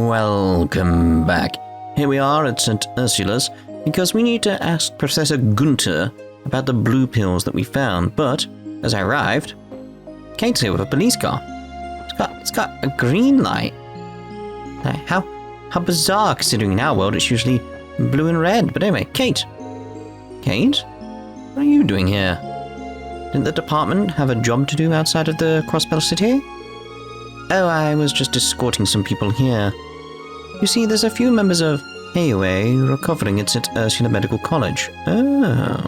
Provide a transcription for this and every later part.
Welcome back. Here we are at St. Ursula's because we need to ask Professor Gunther about the blue pills that we found, but as I arrived, Kate's here with a police car. It's got a green light. How bizarre, considering in our world it's usually blue and red. But anyway, Kate? Kate? What are you doing here? Didn't the department have a job to do outside of the Crossbell city? Oh, I was just escorting some people here. You see, there's a few members of AOA recovering at St. Ursula Medical College. Oh.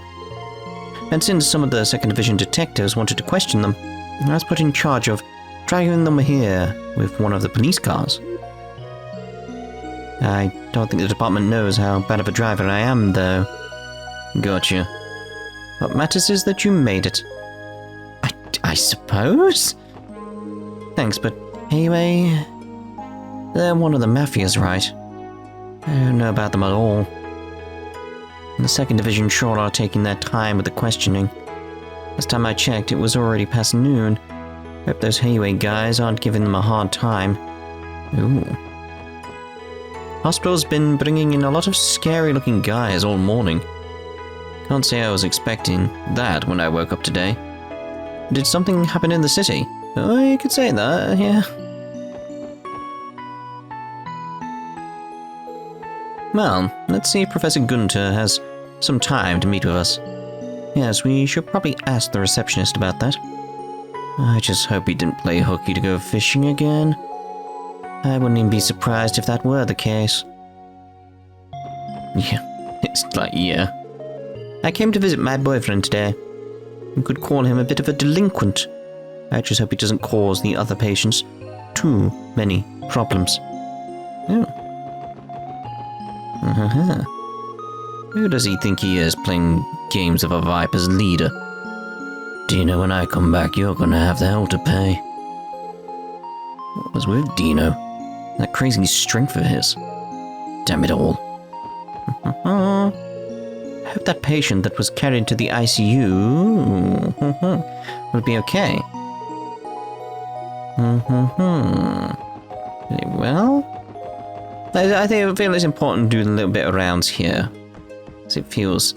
And since some of the 2nd Division detectives wanted to question them, I was put in charge of driving them here with one of the police cars. I don't think the department knows how bad of a driver I am, though. Gotcha. What matters is that you made it. I suppose? Thanks, but anyway, they're one of the mafias, right? I don't know about them at all. And the 2nd Division sure are taking their time with the questioning. Last time I checked, it was already past noon. Hope those Hayway guys aren't giving them a hard time. Ooh. Hospital's been bringing in a lot of scary-looking guys all morning. Can't say I was expecting that when I woke up today. Did something happen in the city? Oh, you could say that, yeah. Well, let's see if Professor Gunther has some time to meet with us. Yes, we should probably ask the receptionist about that. I just hope he didn't play hooky to go fishing again. I wouldn't even be surprised if that were the case. Yeah, it's like, yeah. I came to visit my boyfriend today. You could call him a bit of a delinquent. I just hope he doesn't cause the other patients too many problems. Oh. Uh-huh. Who does he think he is, playing games of a Viper's leader? Dino, when I come back, you're gonna have the hell to pay. What was with Dino? That crazy strength of his. Damn it all. I hope that patient that was carried to the ICU will be okay. Well, I feel it's important to do a little bit of rounds here. Because it feels...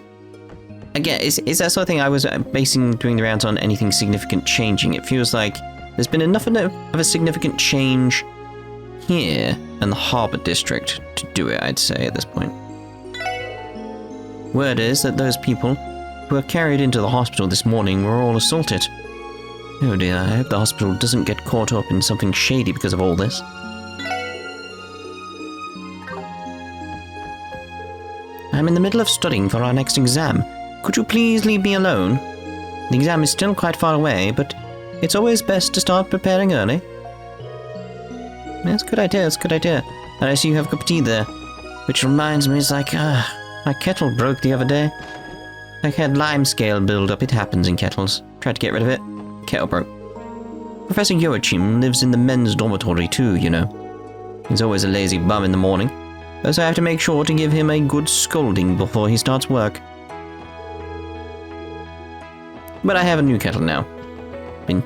Again, is that sort of thing I was doing the rounds on anything significant changing? It feels like there's been enough of a significant change here in the Harbour District to do it, I'd say, at this point. Word is that those people who were carried into the hospital this morning were all assaulted. Oh dear, I hope the hospital doesn't get caught up in something shady because of all this. I'm in the middle of studying for our next exam. Could you please leave me alone? The exam is still quite far away, but it's always best to start preparing early. That's a good idea, that's a good idea. And I see you have a cup of tea there. Which reminds me, it's like, my kettle broke the other day. I had lime scale build up, it happens in kettles. Tried to get rid of it. Kettle broke. Professor Joachim lives in the men's dormitory too, you know. He's always a lazy bum in the morning, so I have to make sure to give him a good scolding before he starts work. But I have a new kettle now. Been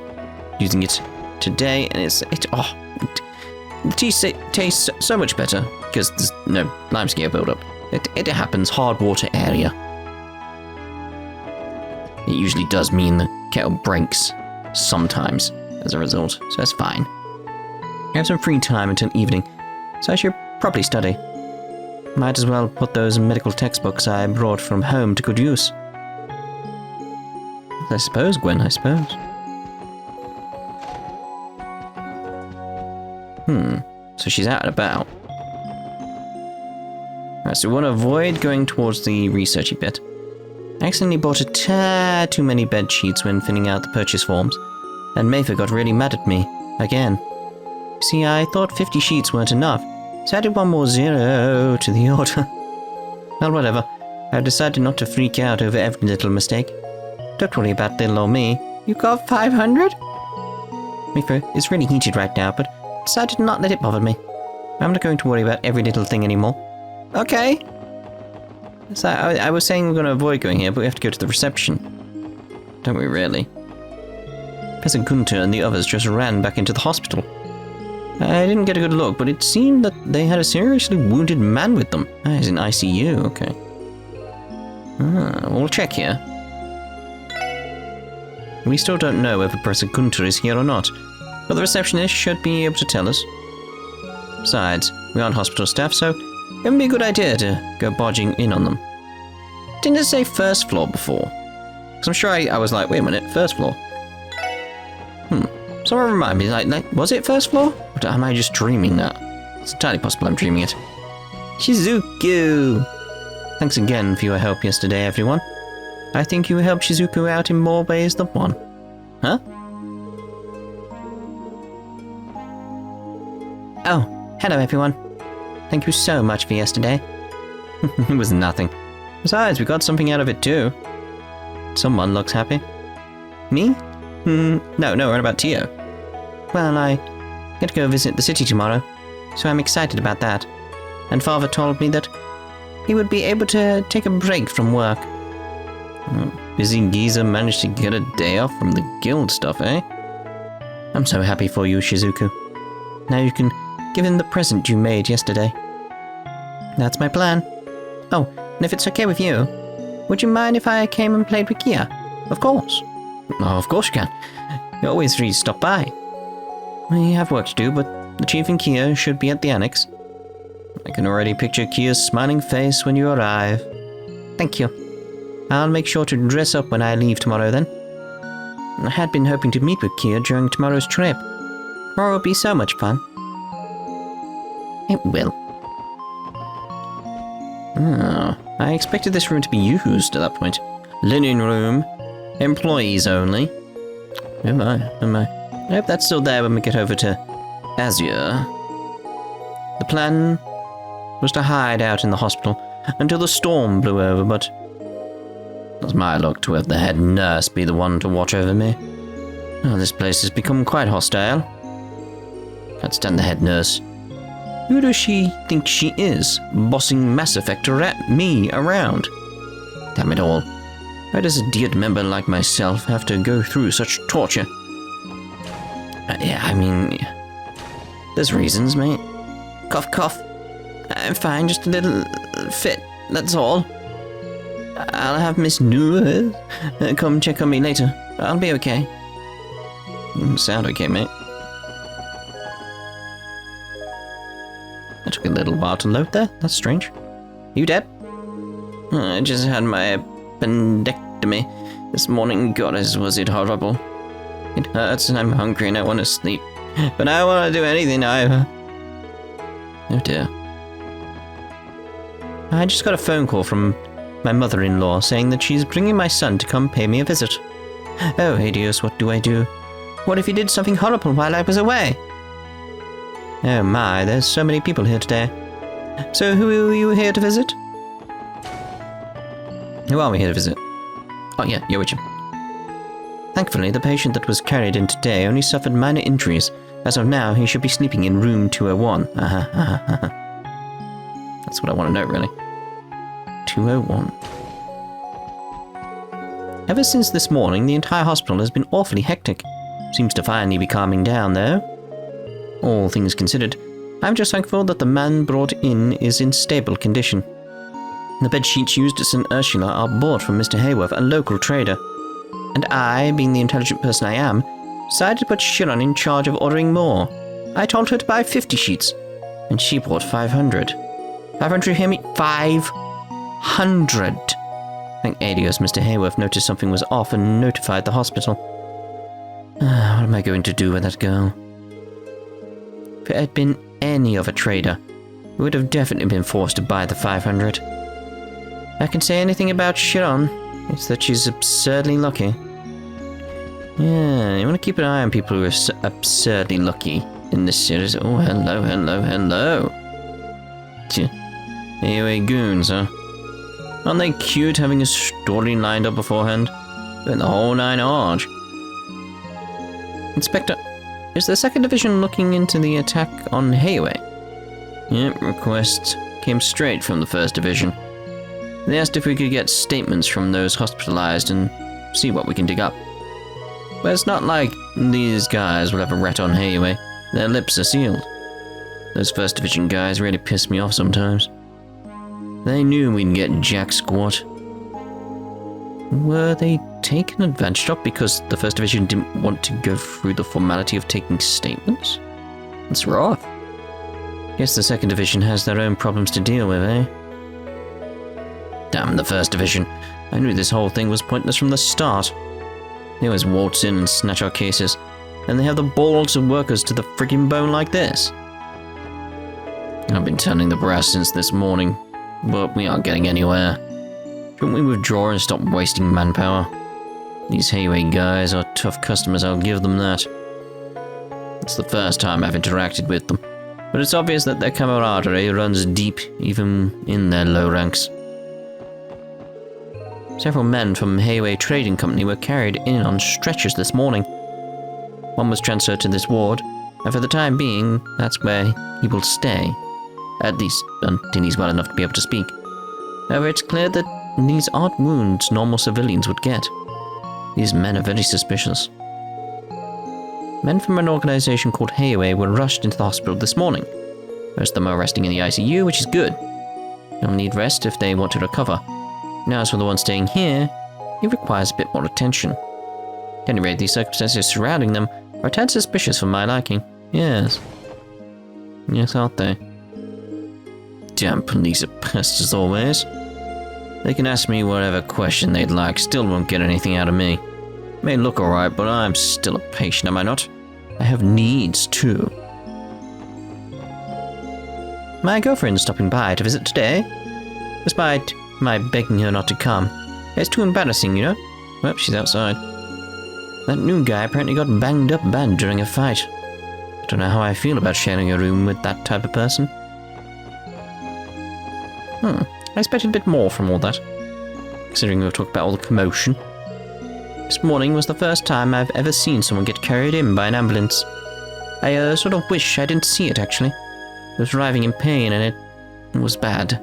using it today, and the tea tastes so much better because there's no limescale buildup. It happens hard water area. It usually does mean the kettle breaks sometimes as a result, so that's fine. I have some free time until evening, so I should probably study. Might as well put those medical textbooks I brought from home to good use. I suppose, Gwen, I suppose. So she's out and about. Right, so we want to avoid going towards the researchy bit. I accidentally bought a tad too many bed sheets when filling out the purchase forms, and Mayfair got really mad at me, again. See, I thought 50 sheets weren't enough, so I added one more 0 to the order. Well, whatever. I've decided not to freak out over every little mistake. Don't worry about little old me. You got 500? Mayfair is really heated right now, but decided to not let it bother me. I'm not going to worry about every little thing anymore. Okay. So I was saying we're going to avoid going here, but we have to go to the reception. Don't we really? Professor Gunther and the others just ran back into the hospital. I didn't get a good look, but it seemed that they had a seriously wounded man with them. He's in ICU, okay. We'll check here. We still don't know if Professor Gunther is here or not, but the receptionist should be able to tell us. Besides, we aren't hospital staff, so it would be a good idea to go barging in on them. Didn't it say first floor before? Because I'm sure I was like, wait a minute, first floor. Someone remind me, like, was it first floor? Or am I just dreaming that? It's entirely possible I'm dreaming it. Shizuku! Thanks again for your help yesterday, everyone. I think you helped Shizuku out in more ways than one. Huh? Oh, hello everyone. Thank you so much for yesterday. It was nothing. Besides, we got something out of it too. Someone looks happy. Me? No, what about Tio? Well, I get to go visit the city tomorrow, so I'm excited about that. And Father told me that he would be able to take a break from work. Busy geezer managed to get a day off from the guild stuff, eh? I'm so happy for you, Shizuku. Now you can give him the present you made yesterday. That's my plan. Oh, and if it's okay with you, would you mind if I came and played with Kia? Of course. Oh, of course you can. You're always free to stop by. We have work to do, but the Chief and Kia should be at the annex. I can already picture Kia's smiling face when you arrive. Thank you. I'll make sure to dress up when I leave tomorrow then. I had been hoping to meet with Kia during tomorrow's trip. Tomorrow will be so much fun. It will. Oh, I expected this room to be used at that point. Linen room. Employees only. Oh my. I hope that's still there when we get over to Azure. The plan was to hide out in the hospital until the storm blew over, but it was my luck to have the head nurse be the one to watch over me. Oh, this place has become quite hostile. Can't stand the head nurse. Who does she think she is, bossing Mass Effect me around? Damn it all. Why does a dear member like myself have to go through such torture? Yeah, I mean, there's reasons, mate. Cough, cough. I'm fine, just a little fit, that's all. I'll have Miss New come check on me later. I'll be okay. Sound okay, mate. That took a little while to load there. That's strange. You dead? I just had my appendectomy this morning. Goddess, was it horrible. It hurts and I'm hungry and I want to sleep. But I don't want to do anything either. Oh dear. I just got a phone call from my mother-in-law saying that she's bringing my son to come pay me a visit. Oh, Hades, what do I do? What if he did something horrible while I was away? Oh my, there's so many people here today. So who are you here to visit? Who are we here to visit? Oh yeah, Joachim. Thankfully, the patient that was carried in today only suffered minor injuries. As of now, he should be sleeping in room 201. That's what I want to know, really. 201. Ever since this morning, the entire hospital has been awfully hectic. Seems to finally be calming down, though. All things considered, I'm just thankful that the man brought in is in stable condition. The bed sheets used at St. Ursula are bought from Mr. Hayworth, a local trader. And I, being the intelligent person I am, decided to put Shiron in charge of ordering more. I told her to buy 50 sheets, and she bought 500. 500, hear me? 500! Thank Adios, Mr. Hayworth noticed something was off and notified the hospital. What am I going to do with that girl? If it had been any other trader, we would have definitely been forced to buy the 500. If I can say anything about Shiron, it's that she's absurdly lucky. Yeah, you want to keep an eye on people who are absurdly lucky in this series. Oh, hello. Anyway, goons, huh? Aren't they cute having a story lined up beforehand? Doing the whole 9 yards. Inspector, is the 2nd Division looking into the attack on Hayway? Yep, requests came straight from the 1st Division. They asked if we could get statements from those hospitalized and see what we can dig up. But it's not like these guys will have a rat on Hayway. Their lips are sealed. Those First Division guys really piss me off sometimes. They knew we'd get jack squat. Were they taken advantage of because the First Division didn't want to go through the formality of taking statements? That's rough. Guess the Second Division has their own problems to deal with, eh? Damn the First Division. I knew this whole thing was pointless from the start. They always waltz in and snatch our cases, and they have the balls to work us to the friggin' bone like this. I've been telling the brass since this morning, but we aren't getting anywhere. Shouldn't we withdraw and stop wasting manpower? These Hayway guys are tough customers, I'll give them that. It's the first time I've interacted with them, but it's obvious that their camaraderie runs deep, even in their low ranks. Several men from Hayway Trading Company were carried in on stretchers this morning. One was transferred to this ward, and for the time being, that's where he will stay. At least, until he's well enough to be able to speak. However, it's clear that these aren't wounds normal civilians would get. These men are very suspicious. Men from an organization called Hayway were rushed into the hospital this morning. Most of them are resting in the ICU, which is good. They'll need rest if they want to recover. Now, as for the one staying here, he requires a bit more attention. At any rate, the circumstances surrounding them are a tad suspicious for my liking. Yes. Yes, aren't they? Damn police are pests as always. They can ask me whatever question they'd like, still won't get anything out of me. May look alright, but I'm still a patient, am I not? I have needs, too. My girlfriend's stopping by to visit today. Despite my begging her not to come. It's too embarrassing, you know? Well, she's outside. That new guy apparently got banged up bad during a fight. I don't know how I feel about sharing a room with that type of person. I expected a bit more from all that, considering we've talked about all the commotion. This morning was the first time I've ever seen someone get carried in by an ambulance. I sort of wish I didn't see it, actually. I was writhing in pain and it was bad.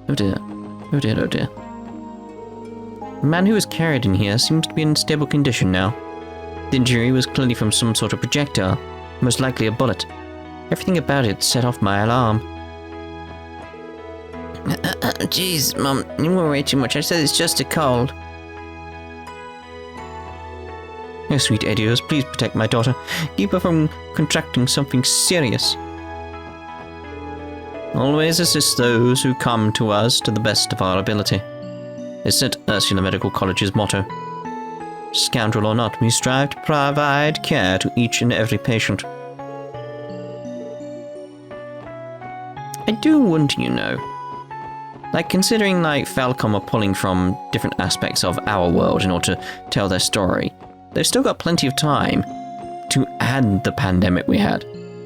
Oh dear. Oh dear, oh dear. The man who was carried in here seems to be in stable condition now. The injury was clearly from some sort of projectile, most likely a bullet. Everything about it set off my alarm. Jeez, Mum, you worry too much. I said it's just a cold. Oh, sweet Edios, please protect my daughter. Keep her from contracting something serious. Always assist those who come to us to the best of our ability. It's St. Ursula Medical College's motto. Scoundrel or not, we strive to provide care to each and every patient. I do wonder, you know, like considering like Falcom are pulling from different aspects of our world in order to tell their story, they've still got plenty of time to add the pandemic we had,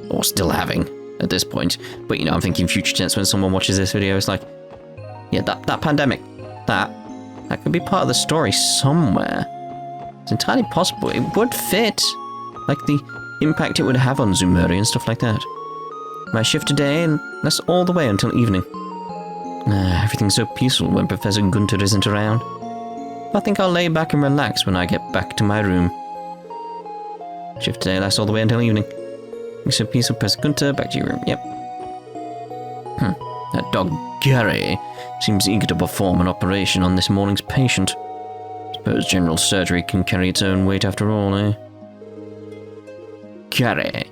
or still having at this point. But you know, I'm thinking future tense when someone watches this video, it's like, yeah, that pandemic, that could be part of the story somewhere. It's entirely possible. It would fit, like the impact it would have on Zumuri and stuff like that. My shift today lasts all the way until evening. Everything's so peaceful when Professor Gunther isn't around. I think I'll lay back and relax when I get back to my room. Shift today lasts all the way until evening. You're so peaceful, Professor Gunther, back to your room. Yep. That dog Gary seems eager to perform an operation on this morning's patient. Suppose general surgery can carry its own weight after all, eh? Gary.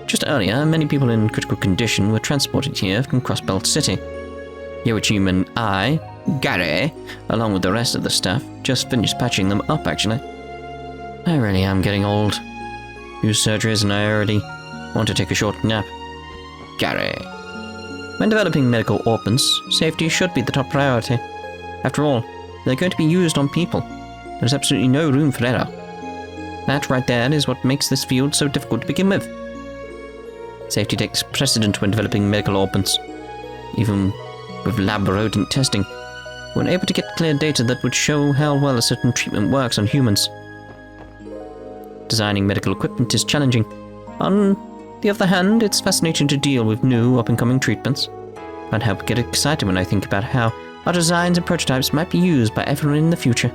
Just earlier, many people in critical condition were transported here from Crossbell City. Joachim and I, Gary, along with the rest of the staff, just finished patching them up, actually. I really am getting old. Few surgeries and I already want to take a short nap. Gary. When developing medical weapons, safety should be the top priority. After all, they're going to be used on people. There's absolutely no room for error. That right there is what makes this field so difficult to begin with. Safety takes precedent when developing medical weapons. Even with lab rodent testing, we're able to get clear data that would show how well a certain treatment works on humans. Designing medical equipment is challenging. On the other hand, it's fascinating to deal with new up-and-coming treatments. I can't help but get excited when I think about how our designs and prototypes might be used by everyone in the future.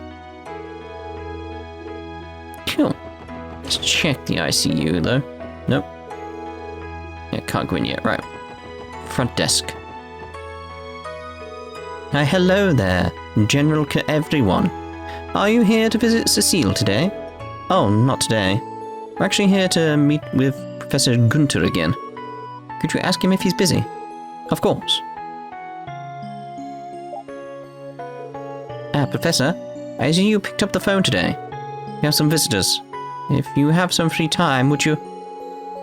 Let's check the ICU, though. Nope. Yeah, can't go in yet. Right. Front desk. Hello there, General everyone. Are you here to visit Cecile today? Oh, not today. We're actually here to meet with Professor Gunther again. Could you ask him if he's busy? Of course. Professor, I see you picked up the phone today. We have some visitors. If you have some free time, would you...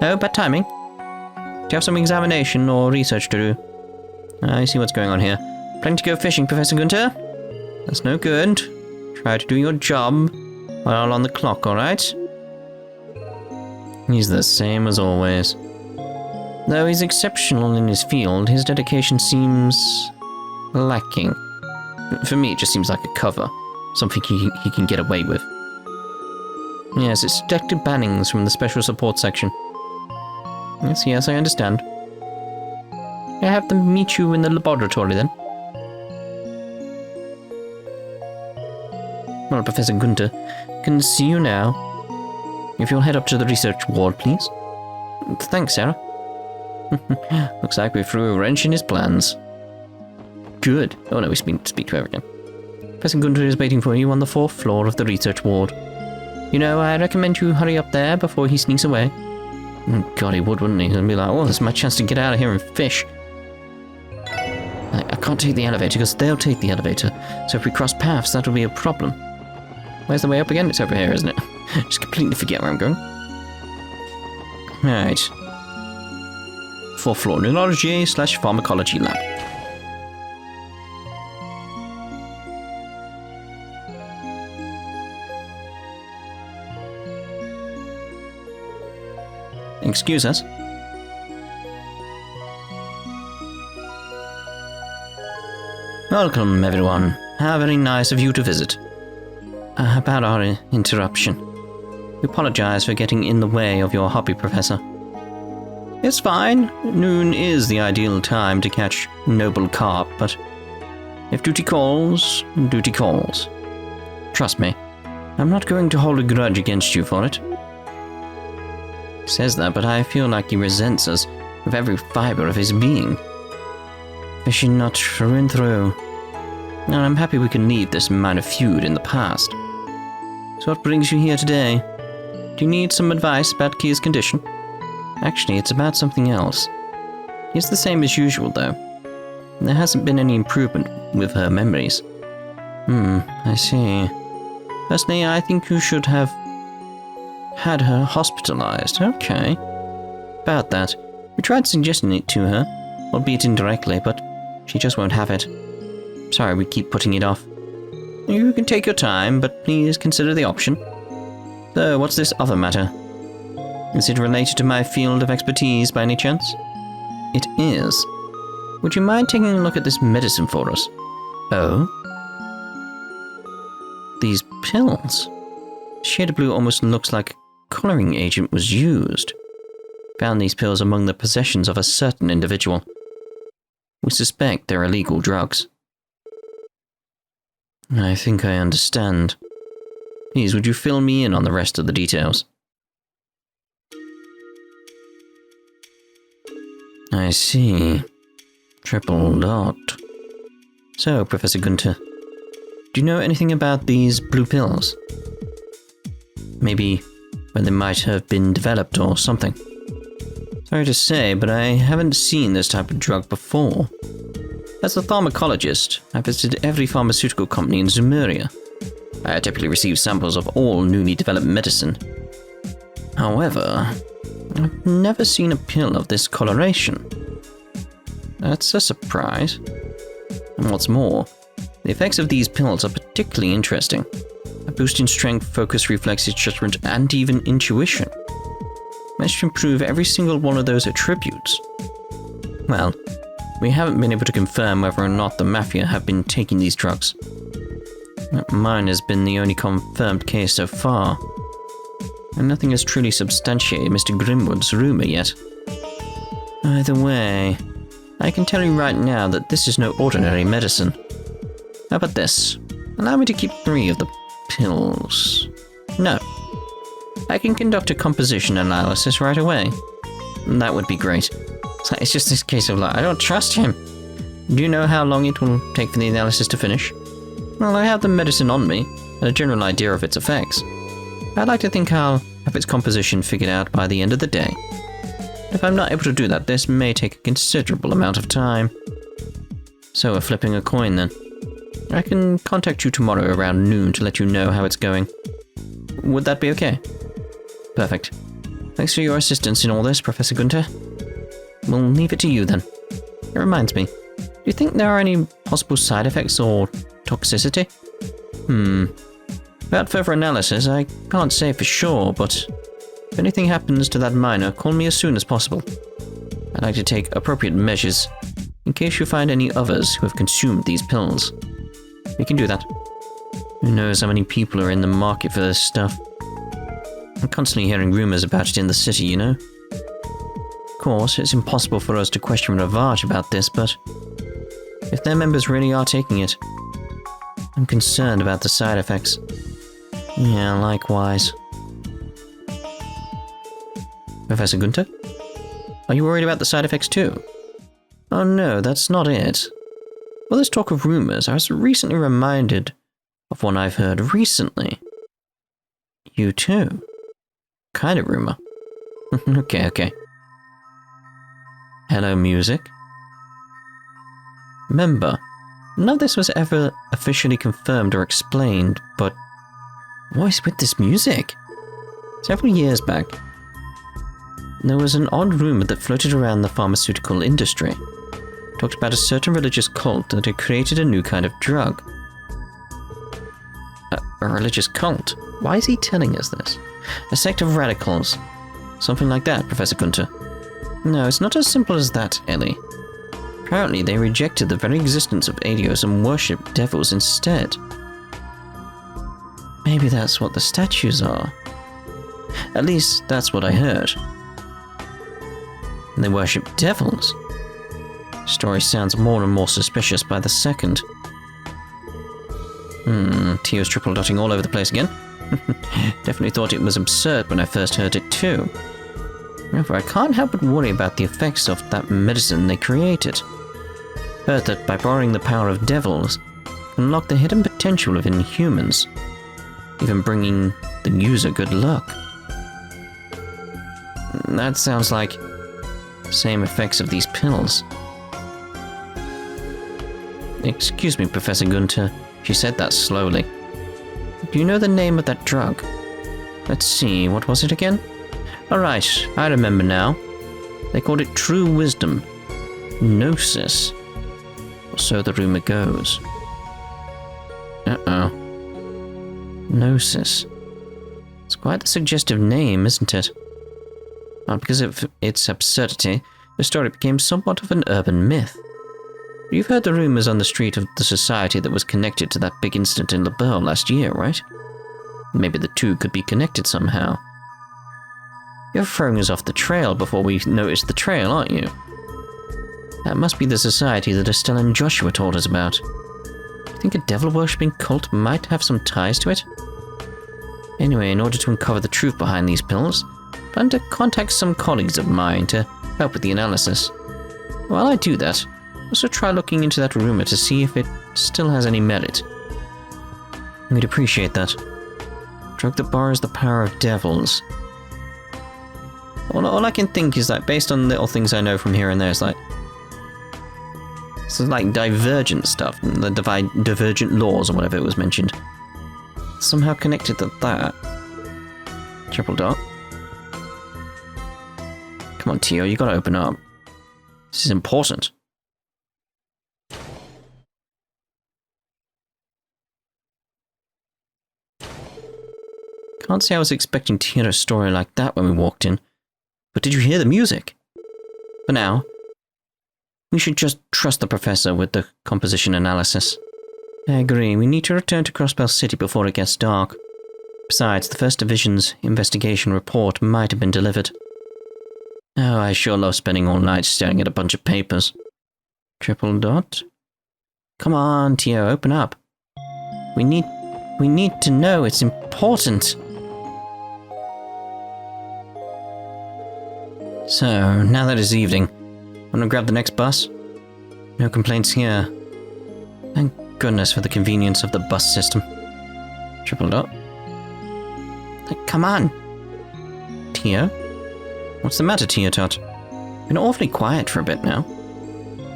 Oh, bad timing. Do you have some examination or research to do? I see what's going on here. Planning to go fishing, Professor Gunther? That's no good. Try to do your job while on the clock, alright? He's the same as always. Though he's exceptional in his field, his dedication seems... lacking. For me, it just seems like a cover. Something he can get away with. Yes, it's Detective Bannings from the Special Support Section. Yes, I understand. I have them meet you in the laboratory, then. Well, Professor Gunther, can see you now. If you'll head up to the research ward, please. Thanks, Sarah. Looks like we threw a wrench in his plans. Good. Oh no, we speak to her again. Professor Gunther is waiting for you on the 4th floor of the research ward. You know, I recommend you hurry up there before he sneaks away. God, he would, wouldn't he? He'd be like, oh, this is my chance to get out of here and fish. I can't take the elevator because they'll take the elevator. So if we cross paths, that'll be a problem. Where's the way up again? It's over here, isn't it? Just completely forget where I'm going. Alright. 4th floor, neurology/pharmacology lab. Excuse us. Welcome, everyone. How very nice of you to visit. About our interruption. We apologize for getting in the way of your hobby, Professor. It's fine. Noon is the ideal time to catch noble carp, but if duty calls, duty calls. Trust me, I'm not going to hold a grudge against you for it. He says that, but I feel like he resents us with every fiber of his being. Fishing nut through and through. And I'm happy we can leave this minor feud in the past. So what brings you here today? Do you need some advice about Kia's condition? Actually, it's about something else. It's the same as usual, though. There hasn't been any improvement with her memories. I see. Personally, I think you should have had her hospitalized. Okay. About that, we tried suggesting it to her, albeit indirectly, but she just won't have it. Sorry, we keep putting it off. You can take your time, but please consider the option. So, what's this other matter? Is it related to my field of expertise by any chance? It is. Would you mind taking a look at this medicine for us? Oh? These pills? Shade of blue almost looks like a coloring agent was used. Found these pills among the possessions of a certain individual. We suspect they're illegal drugs. I think I understand. Please, would you fill me in on the rest of the details? I see. Triple dot. So, Professor Gunther, do you know anything about these blue pills? Maybe when they might have been developed or something. Sorry to say, but I haven't seen this type of drug before. As a pharmacologist, I visited every pharmaceutical company in Zemuria. I typically receive samples of all newly developed medicine. However, I've never seen a pill of this coloration. That's a surprise. And what's more, the effects of these pills are particularly interesting. A boost in strength, focus, reflexes, judgment, and even intuition. Managed to improve every single one of those attributes. Well, we haven't been able to confirm whether or not the Mafia have been taking these drugs. Mine has been the only confirmed case so far, and nothing has truly substantiated Mr. Grimwood's rumor yet. Either way, I can tell you right now that this is no ordinary medicine. How about this? Allow me to keep 3 of the pills. No. I can conduct a composition analysis right away. That would be great. It's just this case of like, I don't trust him. Do you know how long it will take for the analysis to finish? Well, I have the medicine on me, and a general idea of its effects. I'd like to think I'll have its composition figured out by the end of the day. If I'm not able to do that, this may take a considerable amount of time. So we're flipping a coin then. I can contact you tomorrow around noon to let you know how it's going. Would that be okay? Perfect. Thanks for your assistance in all this, Professor Gunter. We'll leave it to you then. It reminds me, do you think there are any possible side effects or toxicity? Without further analysis, I can't say for sure, but if anything happens to that miner, call me as soon as possible. I'd like to take appropriate measures in case you find any others who have consumed these pills. We can do that. Who knows how many people are in the market for this stuff? I'm constantly hearing rumors about it in the city, you know? Of course, it's impossible for us to question Ravage about this, but if their members really are taking it, I'm concerned about the side effects. Yeah, likewise. Professor Gunter? Are you worried about the side effects too? Oh no, that's not it. Well, there's talk of rumors. I was recently reminded of one I've heard recently. You too? Kind of rumor. Okay. Hello, music. Remember, none of this was ever officially confirmed or explained, but what is with this music? Several years back, there was an odd rumor that floated around the pharmaceutical industry. It talked about a certain religious cult that had created a new kind of drug. A religious cult? Why is he telling us this? A sect of radicals. Something like that, Professor Gunter. No, it's not as simple as that, Elie. Apparently, they rejected the very existence of Adios and worshipped devils instead. Maybe that's what the statues are. At least, that's what I heard. And they worship devils. Story sounds more and more suspicious by the second. Tio's triple-dotting all over the place again. Definitely thought it was absurd when I first heard it too. However, I can't help but worry about the effects of that medicine they created. Heard that by borrowing the power of devils, can unlock the hidden potential of inhumans, even bringing the user good luck. That sounds like the same effects of these pills. Excuse me, Professor Gunter. She said that slowly. Do you know the name of that drug? Let's see, what was it again? Alright, I remember now. They called it True Wisdom. Gnosis. Or so the rumor goes. Uh-oh. Gnosis. It's quite the suggestive name, isn't it? Not because of its absurdity, the story became somewhat of an urban myth. You've heard the rumors on the street of the society that was connected to that big incident in Liberl last year, right? Maybe the two could be connected somehow. You're throwing us off the trail before we noticed the trail, aren't you? That must be the society that Estelle and Joshua told us about. Do you think a devil-worshipping cult might have some ties to it? Anyway, in order to uncover the truth behind these pills, I plan to contact some colleagues of mine to help with the analysis. While I do that, also try looking into that rumor to see if it still has any merit. We'd appreciate that. Drug that borrows the power of devils. All I can think is that, based on little things I know from here and there, it's like divergent stuff, the divergent laws or whatever it was mentioned. Somehow connected to that. Triple dot. Come on, Tio, you gotta open up. This is important. Can't say I was expecting to hear a story like that when we walked in. But did you hear the music? For now, we should just trust the professor with the composition analysis. I agree, we need to return to Crossbell City before it gets dark. Besides, the First Division's investigation report might have been delivered. Oh, I sure love spending all night staring at a bunch of papers. Triple dot? Come on, Tio, open up. We need to know, it's important. So, now that it's evening, want to grab the next bus? No complaints here. Thank goodness for the convenience of the bus system. Tripled up. Come on! Tio? What's the matter, Tio Tot? Been awfully quiet for a bit now.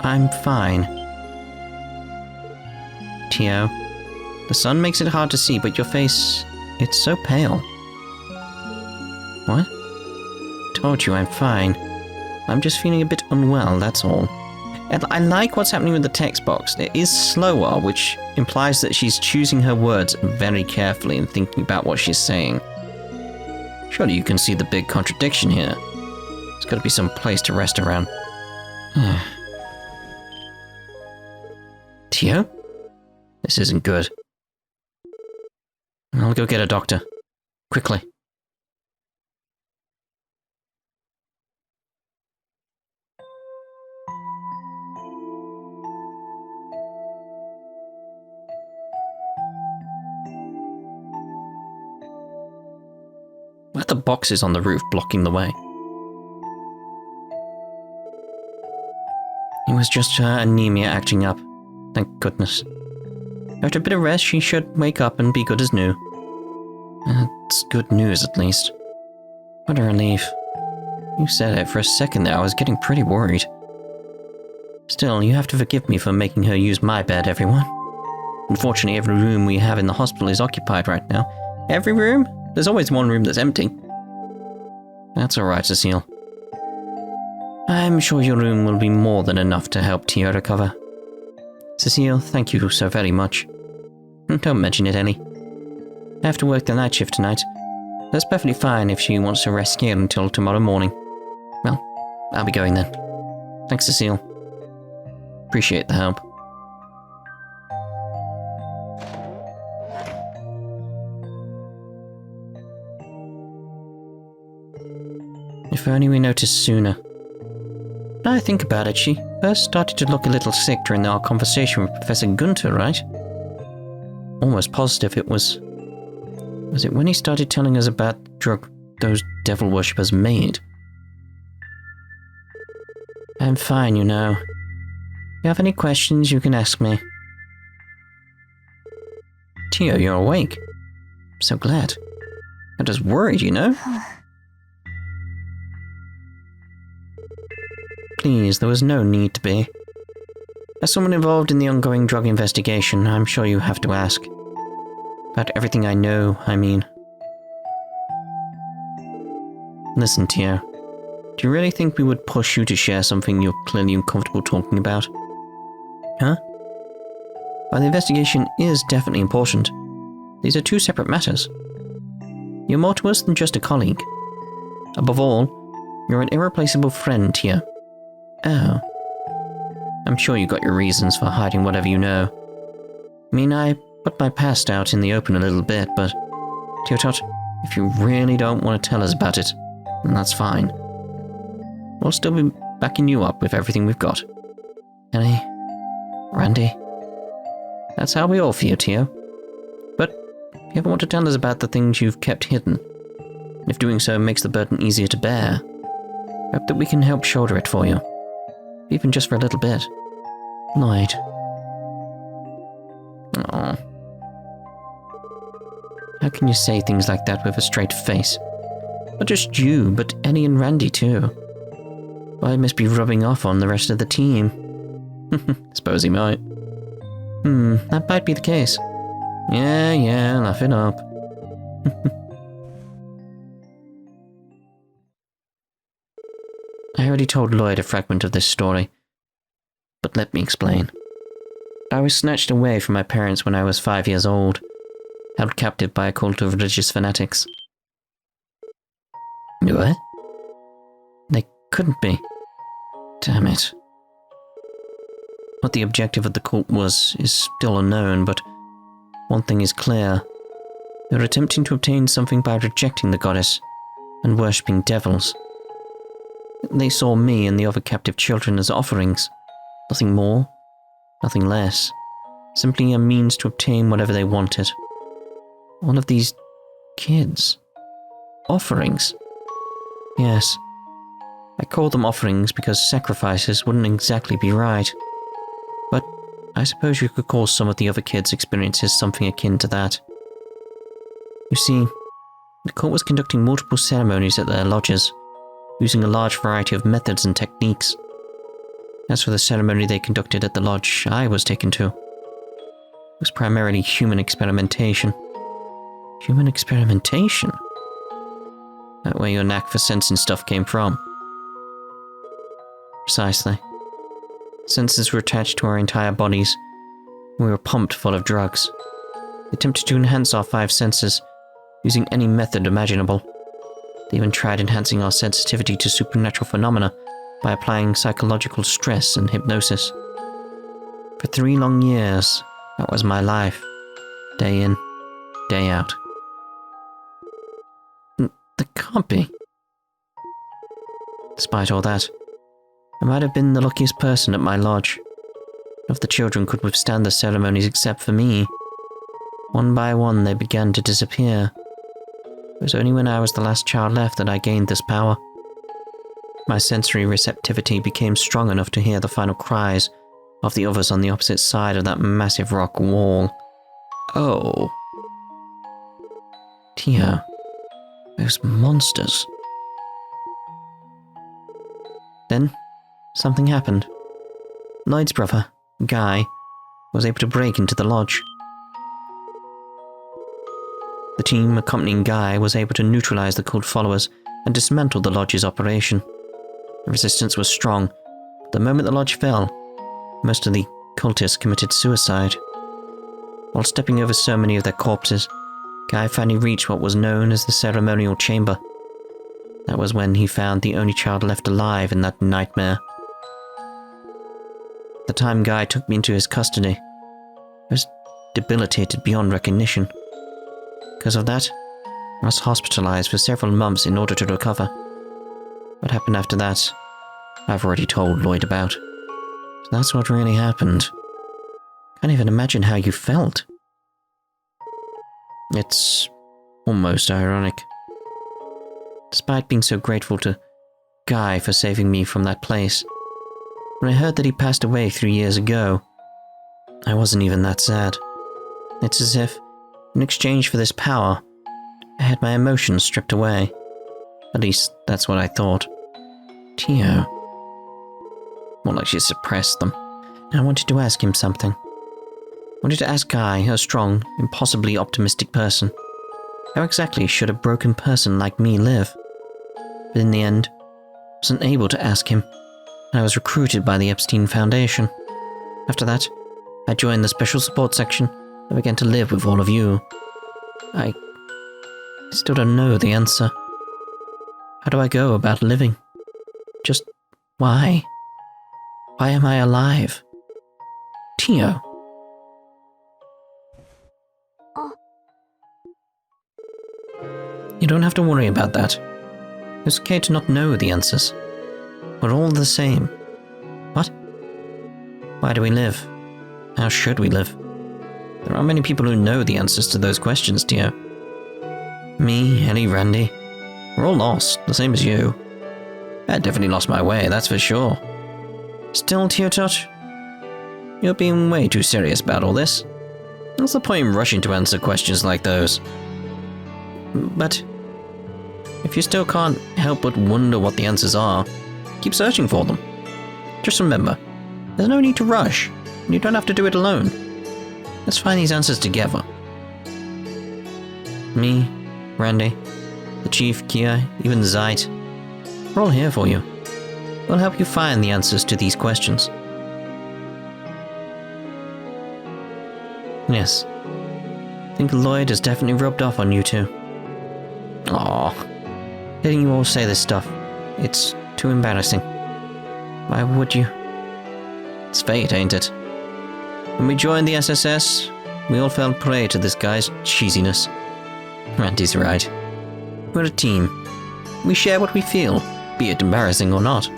I'm fine. Tio, the sun makes it hard to see, but your face, it's so pale. What? Told you I'm fine. I'm just feeling a bit unwell, that's all. And I like what's happening with the text box. It is slower, which implies that she's choosing her words very carefully and thinking about what she's saying. Surely you can see the big contradiction here. There's got to be some place to rest around. Tio? This isn't good. I'll go get a doctor. Quickly. Why are the boxes on the roof blocking the way? It was just her anemia acting up. Thank goodness. After a bit of rest, she should wake up and be good as new. It's good news, at least. What a relief. You said it. For a second there, I was getting pretty worried. Still, you have to forgive me for making her use my bed, everyone. Unfortunately, every room we have in the hospital is occupied right now. Every room? There's always one room that's empty. That's alright, Cecile. I'm sure your room will be more than enough to help Tio recover. Cecile, thank you so very much. Don't mention it, Elie. I have to work the night shift tonight. That's perfectly fine if she wants to rest here until tomorrow morning. Well, I'll be going then. Thanks, Cecile. Appreciate the help. If only we noticed sooner. Now I think about it, she first started to look a little sick during our conversation with Professor Gunther, right? Almost positive it was... Was it when he started telling us about the drug those devil worshippers made? I'm fine, you know. If you have any questions, you can ask me. Tio, you're awake. I'm so glad. I'm just worried, you know? Please, there was no need to be. As someone involved in the ongoing drug investigation, I'm sure you have to ask. About everything I know, I mean. Listen, Tio. Do you really think we would push you to share something you're clearly uncomfortable talking about? Huh? While the investigation is definitely important, these are two separate matters. You're more to us than just a colleague. Above all, you're an irreplaceable friend, Tio. Oh. I'm sure you got your reasons for hiding whatever you know. I mean, I put my past out in the open a little bit, but... Tio Tot, if you really don't want to tell us about it, then that's fine. We'll still be backing you up with everything we've got. Elie, Randy, that's how we all feel, Tio. But if you ever want to tell us about the things you've kept hidden, and if doing so makes the burden easier to bear, I hope that we can help shoulder it for you. Even just for a little bit. Lloyd. Oh. How can you say things like that with a straight face? Not just you, but Elie and Randy too. Lloyd must be rubbing off on the rest of the team. Suppose he might. That might be the case. Yeah, laugh it up. I already told Lloyd a fragment of this story, but let me explain. I was snatched away from my parents when I was 5 years old, held captive by a cult of religious fanatics. What? They couldn't be. Damn it. What the objective of the cult was is still unknown, but one thing is clear. They were attempting to obtain something by rejecting the goddess and worshipping devils. They saw me and the other captive children as offerings. Nothing more, nothing less. Simply a means to obtain whatever they wanted. All of these kids. Offerings. Yes. I call them offerings because sacrifices wouldn't exactly be right. But I suppose you could call some of the other kids' experiences something akin to that. You see, the court was conducting multiple ceremonies at their lodges, using a large variety of methods and techniques. As for the ceremony they conducted at the lodge I was taken to, it was primarily human experimentation. Human experimentation? That where your knack for sensing stuff came from? Precisely. Senses were attached to our entire bodies, and we were pumped full of drugs. They attempted to enhance our 5 senses, using any method imaginable. They even tried enhancing our sensitivity to supernatural phenomena by applying psychological stress and hypnosis. For 3 long years, that was my life. Day in, day out. That can't be. Despite all that, I might have been the luckiest person at my lodge. None of the children could withstand the ceremonies except for me. One by one, they began to disappear. It was only when I was the last child left that I gained this power. My sensory receptivity became strong enough to hear the final cries of the others on the opposite side of that massive rock wall. Oh. Tio, those monsters. Then, something happened. Lloyd's brother, Guy, was able to break into the lodge. The team accompanying Guy was able to neutralize the cult followers and dismantle the lodge's operation. The resistance was strong, but the moment the lodge fell, most of the cultists committed suicide. While stepping over so many of their corpses, Guy finally reached what was known as the ceremonial chamber. That was when he found the only child left alive in that nightmare. The time Guy took me into his custody, I was debilitated beyond recognition. Because of that, I was hospitalized for several months in order to recover. What happened after that, I've already told Lloyd about. So that's what really happened. Can't even imagine how you felt. It's almost ironic. Despite being so grateful to Guy for saving me from that place, when I heard that he passed away 3 years ago, I wasn't even that sad. It's as if, in exchange for this power, I had my emotions stripped away. At least, that's what I thought. Tio. More like she suppressed them. And I wanted to ask him something. I wanted to ask Guy, a strong, impossibly optimistic person, how exactly should a broken person like me live? But in the end, I wasn't able to ask him, and I was recruited by the Epstein Foundation. After that, I joined the special support section and began to live with all of you. I still don't know the answer. How do I go about living? Just why? Why am I alive? Tio. You don't have to worry about that. It's okay to not know the answers. We're all the same. What? Why do we live? How should we live? There aren't many people who know the answers to those questions, Tio. Me, Elie, Randy, we're all lost, the same as you. I definitely lost my way, that's for sure. Still, Tio Touch? You're being way too serious about all this. What's the point in rushing to answer questions like those? But if you still can't help but wonder what the answers are, keep searching for them. Just remember, there's no need to rush, and you don't have to do it alone. Let's find these answers together. Me, Randy, the Chief, Kia, even Zeit. We're all here for you. We'll help you find the answers to these questions. Yes. I think Lloyd has definitely rubbed off on you two. Aww. Letting you all say this stuff. It's too embarrassing. Why would you? It's fate, ain't it? When we joined the SSS, we all fell prey to this guy's cheesiness. Randy's right. We're a team. We share what we feel, be it embarrassing or not.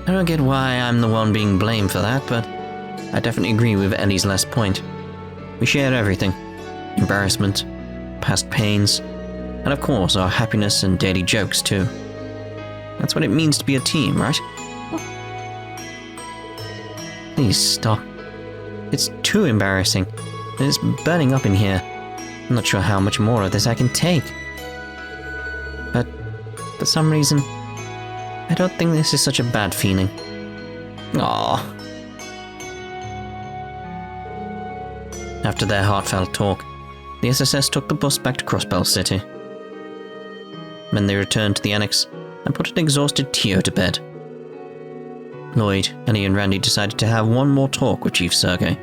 I don't get why I'm the one being blamed for that, but I definitely agree with Ellie's last point. We share everything. Embarrassment, past pains, and of course our happiness and daily jokes too. That's what it means to be a team, right? Please stop. It's too embarrassing. It's burning up in here. I'm not sure how much more of this I can take. But for some reason, I don't think this is such a bad feeling. Aww. After their heartfelt talk, the SSS took the bus back to Crossbell City. Then they returned to the annex and put an exhausted Tio to bed. Lloyd, Elie and Randy decided to have one more talk with Chief Sergei.